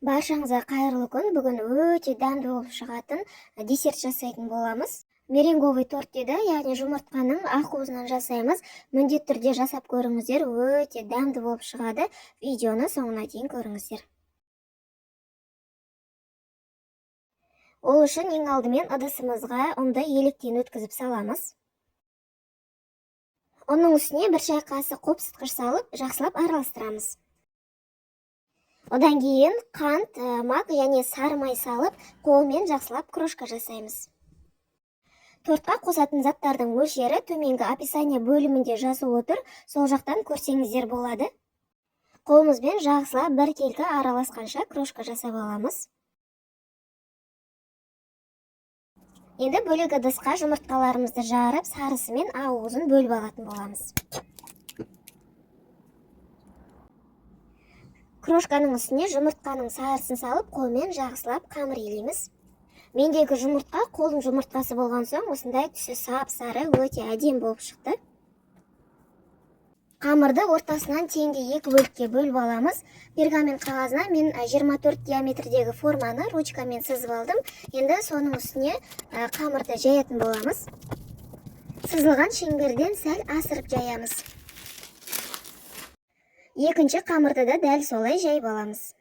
Баршаңызға қайырлы күн. Бүгін өте дәмді болып шығатын десерт жасайтын боламыз. Меренговый торт дейді, яғни жұмыртқаның ақуызынан жасаймыз. Міндетті түрде жасап көріңіздер, өте дәмді болып шығады. Видеоны соңына дейін көріңіздер. Ол үшін ең алдымен ыдысымызға ұнды електен өткізіп саламыз. Оның үстіне бір шай қасық қопсытқыш салып, жақсылап араластырамыз. Одан кейін қант, мак және сары май салып, қолмен жақсылап крошка жасаймыз. Тортқа қосатын заттардың мөлшері төменгі описание бөлімінде жазылып отыр, сол жақтан көрсеңіздер болады. Қолымызбен жақсылап біркелкі араласқанша крошка жасап аламыз. Енді бөлек ыдысқа жұмыртқаларымызды жарып, сарысы мен ақуызын бөліп алатын боламыз. Крошканың үстіне жұмыртқаның сарысын салып, қолмен жақсылап қамыр илейміз. Мендегі жұмыртқа қолдың жұмыртқасы болған соң, осындай түсі сап-сары, өте әдемі болып шықты. Қамырды ортасынан теңге екі бөлікке бөліп аламыз. Пергамент қағазына мен 24 диаметрдегі форманы ручкамен сызып алдым. Енді соның үстіне қамырды жаятын боламыз. Сызылған шеңберден сәл асырып жаямыз. Екінші қамырды да дәл солай жайып аламыз.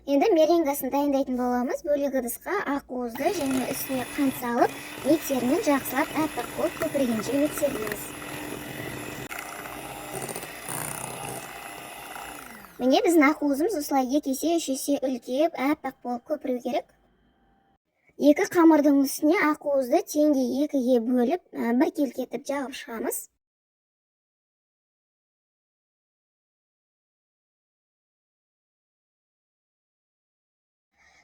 Енді меренгасын дайындайтын боламыз. Бөлек ыдысқа ақуызды және үстіне қант салып, миксермен жақсылап әппақ болып көпіргенше миксерлейміз. Міне біздің ақуызымыз осылай 2 есе 3 есе үлкейіп, әппақ болып көпіру керек. Екі қамырдың үстіне ақуызды теңге екіге бөліп, біркелкі етіп жағып шығамыз.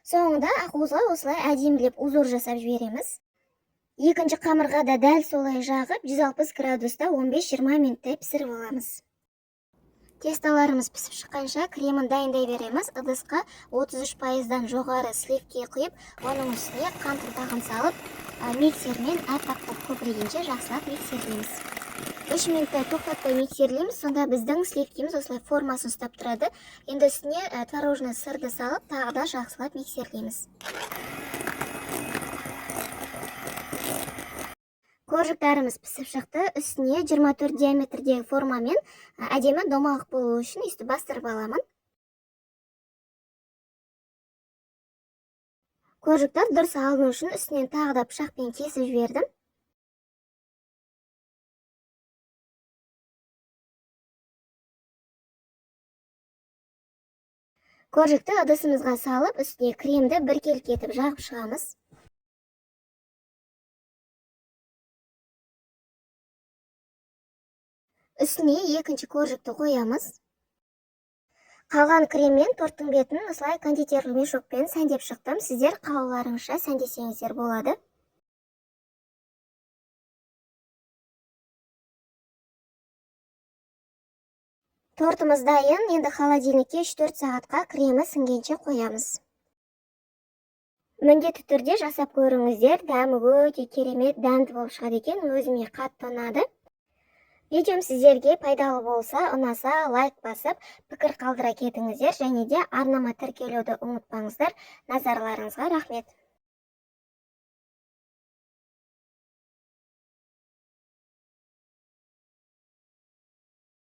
Соңында ақуызға осылай әдемілеп узор жасап жібереміз. Екінші қамырға да дәл солай жағып, 160 градуста 15-20 минуттай пісіріп аламыз. Тесталарымыз пісіп шыққанша кремін дайындай береміз. Ыдысқа 33%-дан жоғары сливки құйып, оның үстіне қантын тағын салып, миксермен әппақ болып көпіргенше жақсылап миксерлейміз. 3 минуттай тоқтатпай миксерлейміз, сонда біздің сливкиміз осылай формасын ұстап тұрады. Енді үстіне творожный сырды салып, тағы да жақсылап миксерлейміз. Коржықтарымыз пісіп шықты. Үстіне 24 диаметрдегі формамен әдемі домалақ болу үшін үсті бастырып аламын. Коржықтар дұрыс алыну үшін үстінен тағы да пышақпен кесіп жібердім. Коржықты ыдысымызға салып, үстіне кремді біркелкі етіп жағып шығамыз. Үстіне екінші коржыкты қоямыз. Қалған креммен торттың бетін осылай кондитерлік мешокпен сәндеп шықтым. Сіздер қалауларыңызша сәндесеңіздер болады. Тортымыз дайын. Енді холодильникке 3-4 сағатқа кремі сіңгенше қоямыз. Міндетті түрде жасап көріңіздер. Дәмі өте керемет, дәмді болып шығады екен. Өзіме қатты ұнады. Видеом сіздерге пайдалы болса, ұнаса, лайк басып, пікір қалдыра кетіңіздер, және де арнама тіркелуді ұмытпаңыздар. Назарларыңызға рахмет.